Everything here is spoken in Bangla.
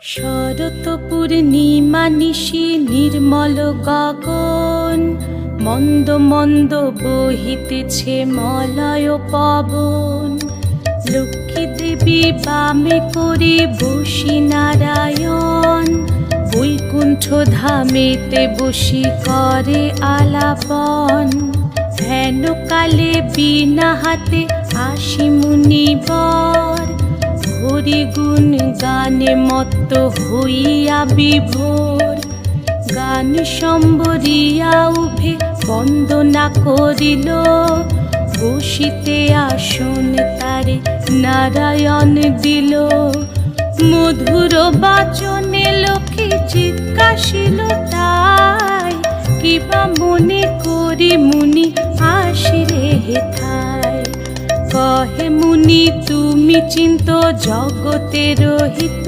শরৎ পূর্ণিমা নিশি নির্মল গগন, মন্দ মন্দ বহিতেছে মলয় পবন। লক্ষ্মী দেবী বামে করে বসি নারায়ণ, বৈকুণ্ঠ ধামেতে বসি করে আলাপন। হেন কালে বিনা হাতে আসি মুনিবর, হরি গুণ গানে মত্ত হইয়া বিভোর। গান সম্বরিয়া উভে বন্দনা করিল, বসিতে আসন তারে নারায়ণ দিল। মধুর বাচনে লোকে জিজ্ঞাসিল তাই, কিবা মনে করি মুনি আসিরে হেথায়। কহে মুনি তুমি চিন্ত জগতের হিত,